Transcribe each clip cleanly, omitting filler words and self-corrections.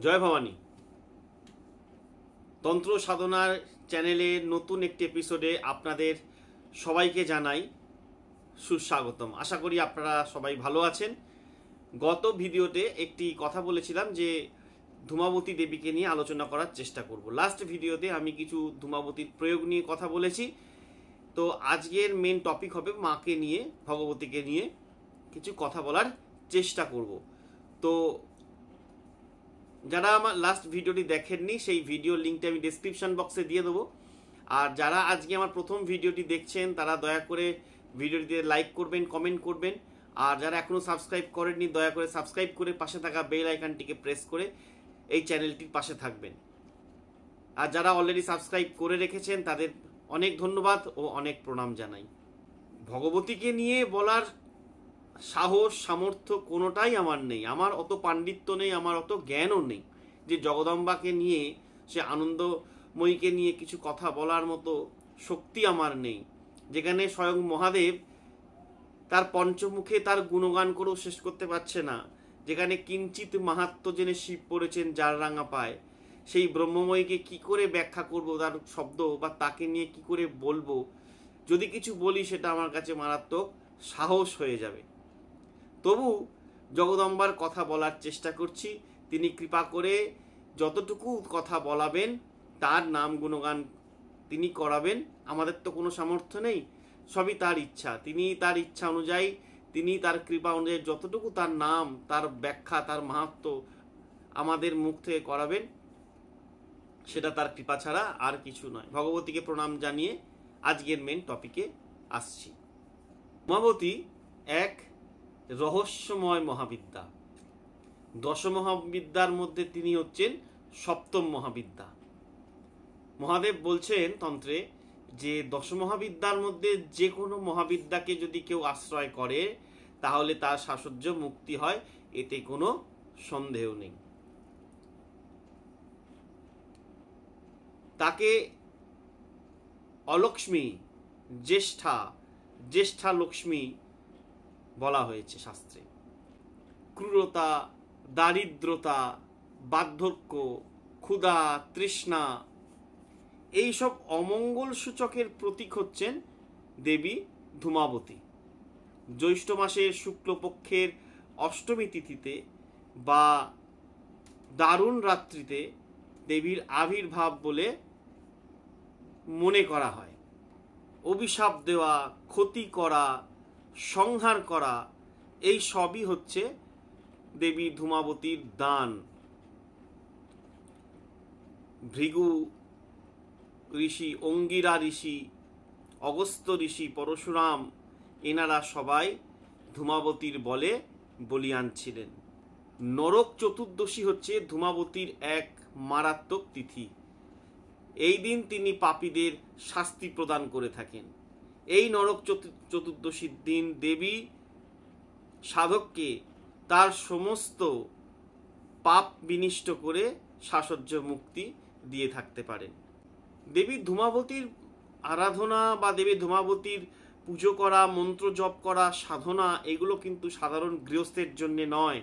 জয় ভবানী। তন্ত্র সাধনার চ্যানেলের নতুন একটি এপিসোডে আপনাদের সবাইকে জানাই সুস্বাগতম। আশা করি আপনারা সবাই ভালো আছেন। গত ভিডিওতে একটি কথা বলেছিলাম যে ধূমাবতী দেবীকে নিয়ে আলোচনা করার চেষ্টা করব। লাস্ট ভিডিওতে আমি কিছু ধূমাবতীর প্রয়োগ নিয়ে কথা বলেছি। তো আজকের মেন টপিক হবে মাকে নিয়ে, ভগবতীকে নিয়ে কিছু কথা বলার চেষ্টা করব। তো যারা আমার লাস্ট ভিডিওটি দেখেননি সেই ভিডিও লিঙ্কটা আমি ডেসক্রিপশন বক্সে দিয়ে দেবো। আর যারা আজকে আমার প্রথম ভিডিওটি দেখছেন তারা দয়া করে ভিডিওটিতে লাইক করবেন, কমেন্ট করবেন। আর যারা এখনও সাবস্ক্রাইব করেননি দয়া করে সাবস্ক্রাইব করে পাশে থাকা বেল আইকনটিকে প্রেস করে এই চ্যানেলটির পাশে থাকবেন। আর যারা অলরেডি সাবস্ক্রাইব করে রেখেছেন তাদের অনেক ধন্যবাদ ও অনেক প্রণাম জানাই। ভগবতীকে নিয়ে বলার সাহস সামর্থ্য কোনোটাই আমার নেই। আমার অত পাণ্ডিত্য নেই, আমার অত জ্ঞানও নেই যে জগদম্বাকে নিয়ে, সে আনন্দময়ীকে নিয়ে কিছু কথা বলার মতো শক্তি আমার নেই। যেখানে স্বয়ং মহাদেব তার পঞ্চমুখে তার গুণগান করেও শেষ করতে পারছে না, যেখানে কিঞ্চিত মাহাত্ম্য জেনে শিব পড়েছেন যার রাঙা পায়, সেই ব্রহ্মময়ীকে কি করে ব্যাখ্যা করব, তার শব্দ বা তাকে নিয়ে কি করে বলবো? যদি কিছু বলি সেটা আমার কাছে মারাত্মক সাহস হয়ে যাবে। তবু জগদম্বার কথা বলার চেষ্টা করছি। তিনি কৃপা করে যতটুকু কথা বলাবেন, তার নাম গুণগান তিনি করাবেন। আমাদের তো কোনো সামর্থ্য নেই, সবই তার ইচ্ছা। তিনি তার ইচ্ছা অনুযায়ী, তিনি তার কৃপা অনুযায়ী যতটুকু তার নাম, তার ব্যাখ্যা, তার মাহাত্ম্য আমাদের মুখ থেকে করাবেন, সেটা তার কৃপা ছাড়া আর কিছু নয়। ভগবতীকে প্রণাম জানিয়ে আজকের মেন টপিকে আসছি। ধূমাবতী এক রহস্যময় মহাবিদ্যা। দশ মহাবিদ্যার মধ্যে তিনি হচ্ছেন সপ্তম মহাবিদ্যা। মহাদেব বলছেন তন্ত্রে যে দশ মহাবিদ্যার মধ্যে যে কোনো মহাবিদ্যাকে যদি কেউ আশ্রয় করে তাহলে তার শাশ্বত মুক্তি হয়, এতে কোনো সন্দেহ নেই। তাকে অলক্ষ্মী, জ্যেষ্ঠা লক্ষ্মী বলা হয়েছে শাস্ত্রে। ক্রূরতা, দারিদ্রতা, বার্ধক্য, ক্ষুধা, তৃষ্ণা, এইসব অমঙ্গল সূচকের প্রতীক হচ্ছেন দেবী ধূমাবতী। জ্যৈষ্ঠ মাসের শুক্লপক্ষের অষ্টমী তিথিতে বা দারুণ রাত্রিতে দেবীর আবির্ভাব বলে মনে করা হয়। অভিশাপ দেওয়া, ক্ষতি করা, সংহার করা, এই সবই হচ্ছে দেবী ধূমাবতীর দান। ভৃগু ঋষি, অঙ্গিরা ঋষি, অগস্ত্য ঋষি, পরশুরাম, এনারা সবাই ধূমাবতীর বলে বলিয়ান ছিলেন। নরক চতুর্দশী হচ্ছে ধূমাবতীর এক মারাত্মক তিথি। এই দিন তিনি পাপীদের শাস্তি প্রদান করে থাকেন। এই নরক চতুর্দশীর দিন দেবী সাধককে তার সমস্ত পাপ বিনিষ্ট করে শাশ্বত মুক্তি দিয়ে থাকতে পারেন। দেবী ধূমাবতীর আরাধনা বা দেবী ধূমাবতীর পুজো করা, মন্ত্র জপ করা, সাধনা, এগুলো কিন্তু সাধারণ গৃহস্থের জন্য নয়।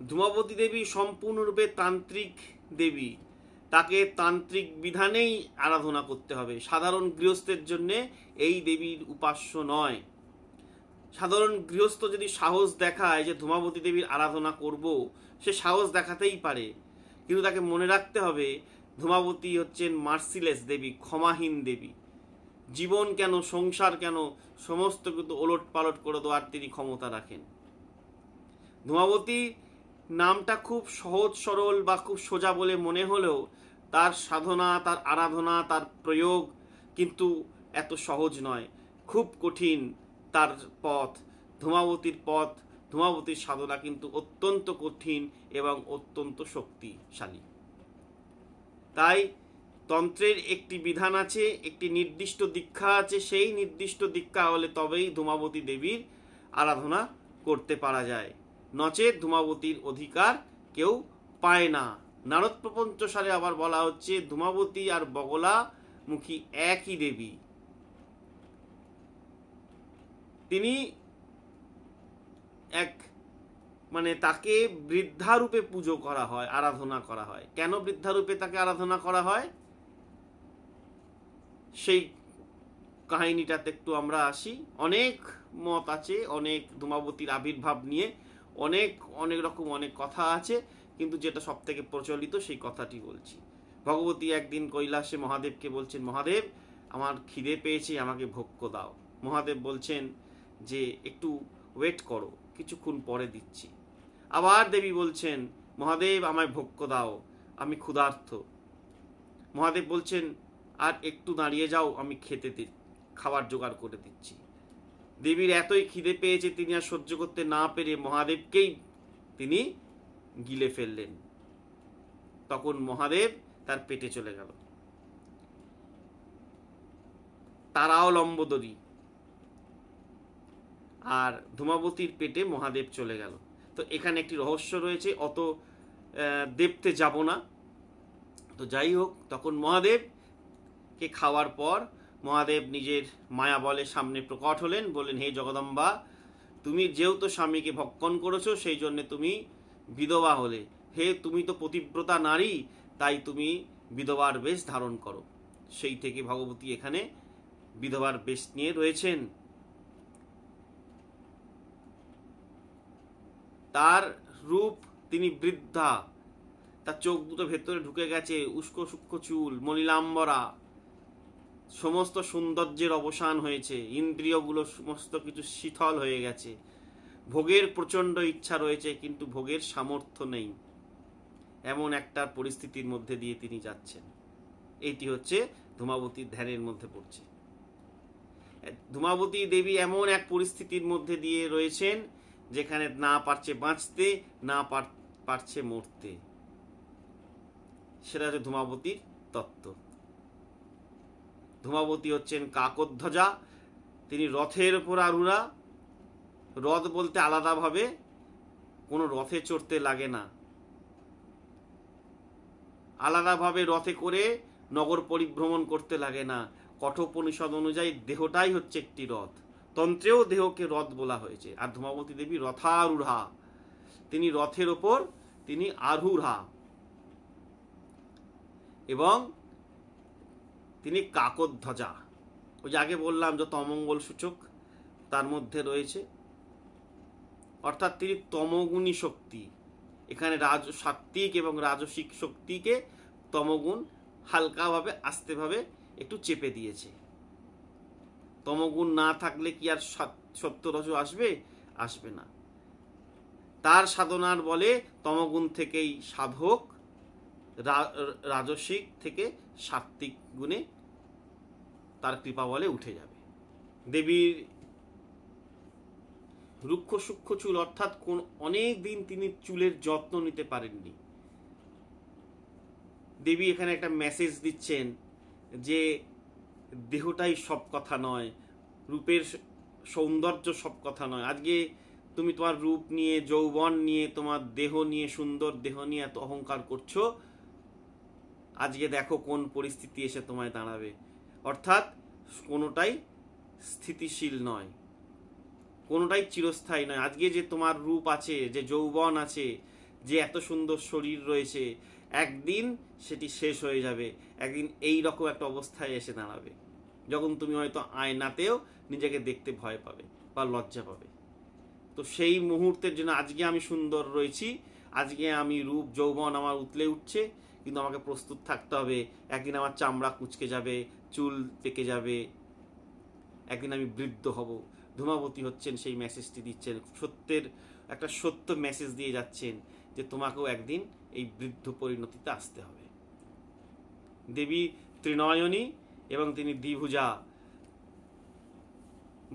ধূমাবতী দেবী সম্পূর্ণরূপে তান্ত্রিক দেবী। তাকে তান্ত্রিক বিধানেই আরাধনা করতে হবে। সাধারণ গৃহস্থের জন্য এই দেবীর উপাস্য নয়। সাধারণ গৃহস্থ যদি সাহস দেখায় যে ধূমাবতী দেবীর আরাধনা করব, সে সাহস দেখাতেই পারে, কিন্তু তাকে মনে রাখতে হবে ধূমাবতী হচ্ছেন মার্সিলেস দেবী, ক্ষমাহীন দেবী। জীবন কেন, সংসার কেন, সমস্ত কিন্তু ওলট পালট করে দেওয়ার তিনি ক্ষমতা রাখেন। ধূমাবতী নামটা খুব সহজ সরল বা খুব সোজা বলে মনে হলেও তার সাধনা, তার আরাধনা, তার প্রয়োগ কিন্তু এত সহজ নয়, খুব কঠিন তার পথ। ধূমাবতীর পথ, ধূমাবতীর সাধনা কিন্তু অত্যন্ত কঠিন এবং অত্যন্ত শক্তিশালী। তাই তন্ত্রের একটি বিধান আছে, একটি নির্দিষ্ট দীক্ষা আছে। সেই নির্দিষ্ট দীক্ষা হলে তবেই ধূমাবতী দেবীর আরাধনা করতে পারা যায়, নচেত ধূমাবতীর অধিকার কেউ পায় না। নারদ প্রপঞ্চ সারে আবার বলা হচ্ছে ধূমাবতী আর বগলামুখী একই দেবী। তিনি এক মানে তাকে বৃদ্ধারূপে পুজো করা হয়, আরাধনা করা হয়। কেন বৃদ্ধারূপে তাকে আরাধনা করা হয় সেই কাহিনীটাতে একটু আমরা আসি। অনেক মত আছে, অনেক ধূমাবতীর আবির্ভাব নিয়ে অনেক অনেক রকম অনেক কথা আছে, কিন্তু যেটা সব থেকে প্রচলিত সেই কথাটি বলছি। ভগবতী একদিন কৈলাসে মহাদেবকে বলছেন, মহাদেব আমার খিদে পেয়েছে, আমাকে ভোগ্য দাও। মহাদেব বলছেন যে একটু ওয়েট করো, কিছুক্ষণ পরে দিচ্ছি। আবার দেবী বলছেন, মহাদেব আমায় ভোগ্য দাও, আমি ক্ষুধার্ত। মহাদেব বলছেন, আর একটু দাঁড়িয়ে যাও, আমি খাবার জোগাড় করে দিচ্ছি। দেবীর এতই খিদে পেয়েছে, তিনি আর সহ্য করতে না পেরে মহাদেবকেই তিনি গিলে ফেললেন। তখন মহাদেব তার পেটে চলে গেল। তারাও লম্বোদরী, আর ধূমাবতীর পেটে মহাদেব চলে গেল। তো এখানে একটি রহস্য রয়েছে, অত দেবতে যাব না। তো যাই হোক, তখন মহাদেবকে খাওয়ার পর মহাদেব নিজের মায়া বলে সামনে প্রকট হলেন, বললেন, হে জগদম্বা, তুমি যেহেতু স্বামীকে ভক্ষণ করেছো সেই জন্য তুমি বিধবা হলে। হে, তুমি তো পতিব্রতা নারী, তাই তুমি বিধবার বেশ ধারণ করো। সেই থেকে ভগবতী এখানে বিধবার বেশ নিয়ে রয়েছেন। তার রূপ, তিনি বৃদ্ধা, তার চোখ দুটো ভেতরে ঢুকে গেছে, উস্কো সূক্ষ্ম চুল, মলিলাম্বরা, সমস্ত সৌন্দর্যের অবসান হয়েছে, ইন্দ্রিয়গুলো সমস্ত কিছু শীতল হয়ে গেছে, ভোগের প্রচন্ড ইচ্ছা রয়েছে কিন্তু ভোগের সামর্থ্য নেই, এমন একটা পরিস্থিতির মধ্যে দিয়ে তিনি যাচ্ছেন। এইটি হচ্ছে ধূমাবতীর ধ্যানের মধ্যে পড়ছে। ধূমাবতী দেবী এমন এক পরিস্থিতির মধ্যে দিয়ে রয়েছেন যেখানে না পারছে বাঁচতে, না পারছে মরতে। সেটা হচ্ছে ধূমাবতীর তত্ত্ব। ধূমাবতী হচ্ছেন কাকধ্বজা, তিনি রথের উপর আরূঢ়া। রথ বলতে আলাদাভাবে কোনো রথে চড়তে লাগে না, আলাদাভাবে রথে করে নগর পরিভ্রমণ করতে লাগে না। কঠোপনিষদ অনুযায়ী দেহটাই হচ্ছে একটি রথ, তন্ত্রেও দেহকে রথ বলা হয়েছে। আর ধূমাবতী দেবী রথারূঢ়া, তিনি রথের ওপর তিনি আরূঢ়া, এবং তিনি কাকধ্বজা। ওই যে আগে বললাম যে তমঙ্গল সূচক তার মধ্যে রয়েছে, অর্থাৎ তিনি তমগুণী শক্তি। এখানে সাত্ত্বিক এবং রাজসিক শক্তিকে তমগুণ হালকাভাবে আস্তেভাবে একটু চেপে দিয়েছে। তমগুণ না থাকলে কি আর সত্যরজ আসবে? আসবে না। তার সাধনার বলে তমগুণ থেকেই সাধক রাজসিক থেকে সাত্ত্বিক গুণে তার কৃপা বলে উঠে যাবে। দেবীর রুক্ষ সূক্ষ্ম চুল, অর্থাৎ অনেক দিন তিনি চুলের যত্ন নিতে পারেননি। দেবী এখানে একটা মেসেজ দিচ্ছেন যে দেহটাই সব কথা নয়, রূপের সৌন্দর্য সব কথা নয়। আজকে তুমি তোমার রূপ নিয়ে, যৌবন নিয়ে, তোমার দেহ নিয়ে, সুন্দর দেহ নিয়ে এত অহংকার করছো, আজকে দেখো কোন পরিস্থিতি এসে তোমায় দাঁড়াবে। অর্থাৎ কোনোটাই স্থিতিশীল নয়, কোনোটাই চিরস্থায়ী নয়। আজকে যে তোমার রূপ আছে, যে যৌবন আছে, যে এত সুন্দর শরীর রয়েছে, একদিন সেটি শেষ হয়ে যাবে। একদিন এই রকম একটা অবস্থায় এসে দাঁড়াবে যখন তুমি হয়তো আয়নাতেও নিজেকে দেখতে ভয় পাবে বা লজ্জা পাবে। তো সেই মুহূর্তের জন্য আজকে আমি সুন্দর রয়েছি, আজকে আমি রূপ যৌবন আমার উতলে উঠছে, কিন্তু আমাকে প্রস্তুত থাকতে হবে একদিন আমার চামড়া কুঁচকে যাবে, চুল পেকে যাবে, একদিন আমি বৃদ্ধ হব। ধূমাবতী হচ্ছেন সেই মেসেজটি দিচ্ছেন, সত্যের একটা সত্য মেসেজ দিয়ে যাচ্ছেন যে তোমাকেও একদিন এই বৃদ্ধ পরিণতিতে আসতে হবে। দেবী ত্রিনয়নী এবং তিনি দ্বিভুজা,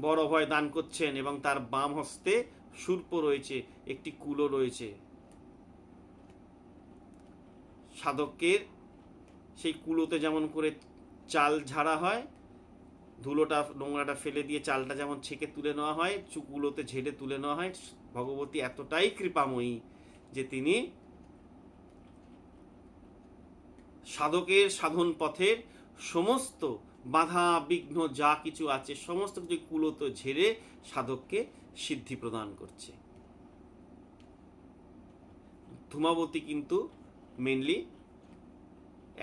বড় অভয় দান করছেন, এবং তার বাম হস্তে সূর্প রয়েছে, একটি কুলো রয়েছে। সাধকের সেই কুলোতে যেমন করে চাল ঝাড়া হয়, ধুলোটা নোংরাটা ফেলে দিয়ে চালটা যেমন ছেঁকে তুলে নেওয়া হয়, কুলোতে ঝেড়ে তুলে নেওয়া হয়, ভগবতী এতটাই কৃপাময়ী যে তিনি সাধকের সাধন পথের সমস্ত বাধা বিঘ্ন যা কিছু আছে সমস্ত কিছু কুলোতে ঝেড়ে সাধককে সিদ্ধি প্রদান করছে। ধূমাবতী কিন্তু মেনলি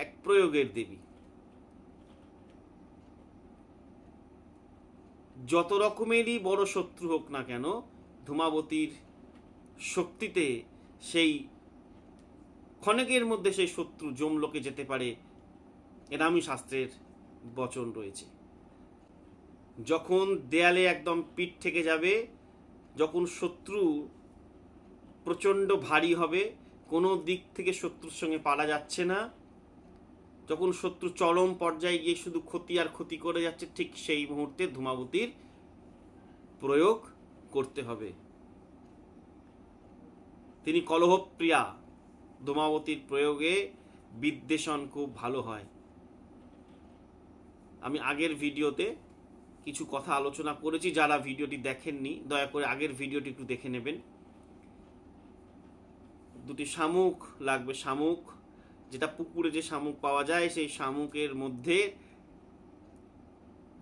এক প্রয়োগের দেবী। যত রকমেরই বড় শত্রু হোক না কেন, ধূমাবতীর শক্তিতে সেই ক্ষণিকের মধ্যে সেই শত্রু যমলোকে যেতে পারে, এরামই শাস্ত্রের বচন রয়েছে। যখন দেয়ালে একদম পিঠ থেকে যাবে, যখন শত্রু প্রচণ্ড ভারী হবে, কোনো দিক থেকে শত্রুর সঙ্গে পারা যাচ্ছে না, যখন শত্রু চরম পর্যায়ে গিয়ে শুধু ক্ষতি আর ক্ষতি করে যাচ্ছে, ঠিক সেই মুহূর্তে ধূমাবতীর প্রয়োগ করতে হবে। তিনি কলহপ্রিয়া, ধূমাবতীর প্রয়োগে বিদ্বেষণ খুব ভালো হয়। আমি আগের ভিডিওতে কিছু কথা আলোচনা করেছি, যারা ভিডিওটি দেখেননি দয়া করে আগের ভিডিওটি একটু দেখে নেবেন। দুটি শামুক লাগবে, শামুক যেটা পুকুরে যে শামুক পাওয়া যায়, সেই শামুকের মধ্যে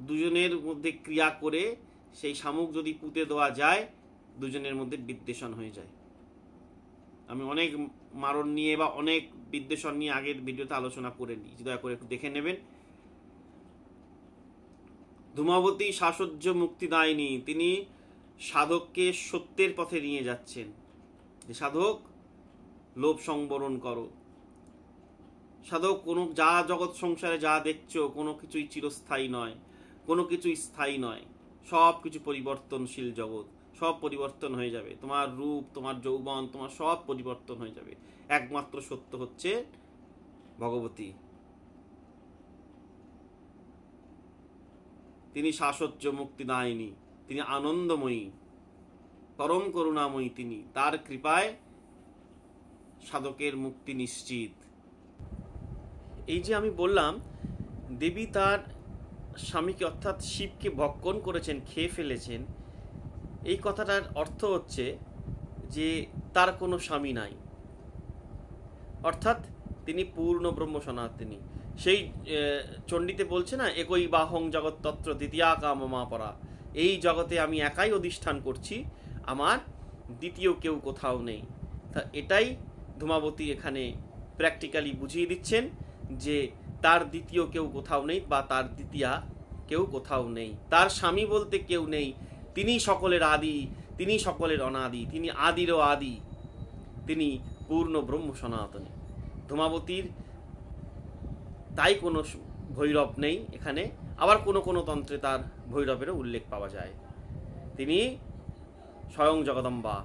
দুজনের মধ্যে ক্রিয়া করে সেই শামুক যদি পুঁতে দেওয়া যায়, দুজনের মধ্যে বিদ্বেষণ হয়ে যায়। আমি অনেক মারণ নিয়ে বা অনেক বিদ্বেষণ নিয়ে আগের ভিডিওতে আলোচনা করে নিই, দয়া করে একটু দেখে নেবেন। ধূমাবতী শাশ্বত মুক্তিদায়িনী, তিনি সাধককে সত্যের পথে নিয়ে যাচ্ছেন। যে সাধক, লোভ সংবরণ করো। সাধক, কোনো যা জগৎ সংসারে যা দেখছো কোনো কিছুই চিরস্থায়ী নয়, কোনো কিছুই স্থায়ী নয়, সব কিছু পরিবর্তনশীল জগৎ, সব পরিবর্তন হয়ে যাবে। তোমার রূপ, তোমার যৌবন, তোমার সব পরিবর্তন হয়ে যাবে। একমাত্র সত্য হচ্ছে ভগবতী। তিনি শাশ্বত মুক্তিদায়িনী, তিনি আনন্দময়ী, পরম করুণাময়ী। তিনি, তার কৃপায় সাধকের মুক্তি নিশ্চিত। এই যে আমি বললাম দেবী তার স্বামীকে অর্থাৎ শিবকে ভক্ষণ করেছেন, খেয়ে ফেলেছেন, এই কথাটার অর্থ হচ্ছে যে তার কোনো স্বামী নাই, অর্থাৎ তিনি পূর্ণ ব্রহ্ম সনাতনী। সেই চণ্ডীতে বলছে না, একই বাহং জগৎ তত্র দ্বিতীয়া কামমা পরা, এই জগতে আমি একাই অধিষ্ঠান করছি, আমার দ্বিতীয় কেউ কোথাও নেই। তা এটাই ধূমাবতী এখানে প্র্যাকটিক্যালি বুঝিয়ে দিচ্ছেন যে তার দ্বিতীয় কেউ কোথাও নেই, বা তার দ্বিতীয়া কেউ কোথাও নেই, তার স্বামী বলতে কেউ নেই। তিনি সকলের আদি, তিনি সকলের অনাদি, তিনি আদিরও আদি, তিনি পূর্ণ ব্রহ্ম সনাতনী। ধূমাবতীর তাই কোনো ভৈরব নেই এখানে, আবার কোনো কোনো তন্ত্রে তার ভৈরবেরও উল্লেখ পাওয়া যায়। তিনি স্বয়ং জগদম্বা,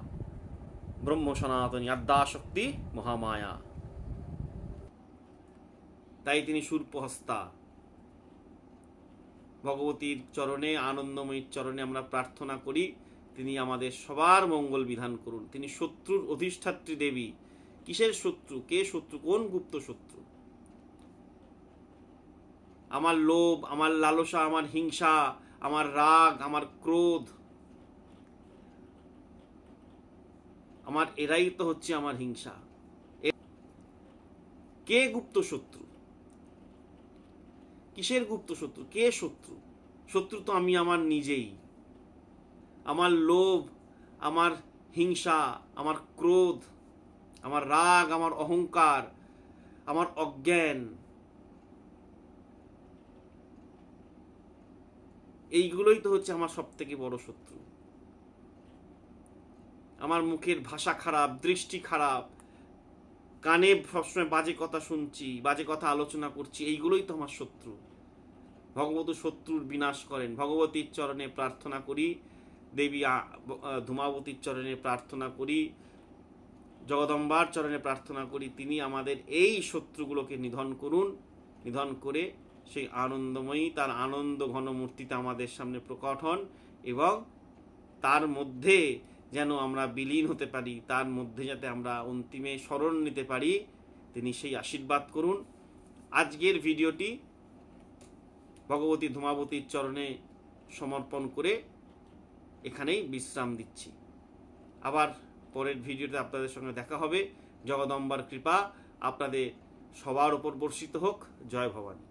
ব্রহ্ম সনাতনী, আদ্যাশক্তি মহামায়া। তাই তিনি শূর্পহস্তা। ভগবতীর চরণে, আনন্দময়ীর চরণে আমরা প্রার্থনা করি তিনি আমাদের সবার মঙ্গল বিধান করুন। তিনি শত্রুর অধিষ্ঠাত্রী দেবী। কিসের শত্রু? কে শত্রু? কোন গুপ্ত শত্রু? আমার লোভ, আমার লালসা, আমার হিংসা, আমার রাগ, আমার ক্রোধ, আমার এরাই তো হচ্ছে আমার হিংসা। কে গুপ্ত শত্রু? কিসের গুপ্ত শত্রু? কে শত্রু? শত্রু তো আমি আমার নিজেই। আমার লোভ, আমার হিংসা, আমার ক্রোধ, আমার রাগ, আমার অহংকার, আমার অজ্ঞান, এইগুলোই তো হচ্ছে আমার সব থেকে বড় শত্রু। আমার মুখের ভাষা খারাপ, দৃষ্টি খারাপ, কানে সবসময় বাজে কথা শুনছি, বাজে কথা আলোচনা করছি, এইগুলোই তো আমার শত্রু। ভগবতী শত্রুর বিনাশ করেন। ভগবতীর চরণে প্রার্থনা করি, দেবী ধূমাবতীর চরণে প্রার্থনা করি, জগদম্বার চরণে প্রার্থনা করি, তিনি আমাদের এই শত্রুগুলোকে নিধন করুন। নিধন করে সেই আনন্দময়ী তার আনন্দ ঘন মূর্তিতে আমাদের সামনে প্রকট হন, এবং তার মধ্যে যেন আমরা বিলীন হতে পারি, তার মধ্যে যাতে আমরা অন্তিমে শরণ নিতে পারি, তিনি সেই আশীর্বাদ করুন। আজকের ভিডিওটি ভগবতী ধূমাবতীর চরণে সমর্পণ করে এখানেই বিশ্রাম দিচ্ছি। আবার পরের ভিডিওতে আপনাদের সঙ্গে দেখা হবে। জগদম্বার কৃপা আপনাদের সবার উপর বর্ষিত হোক। জয় ভবানী।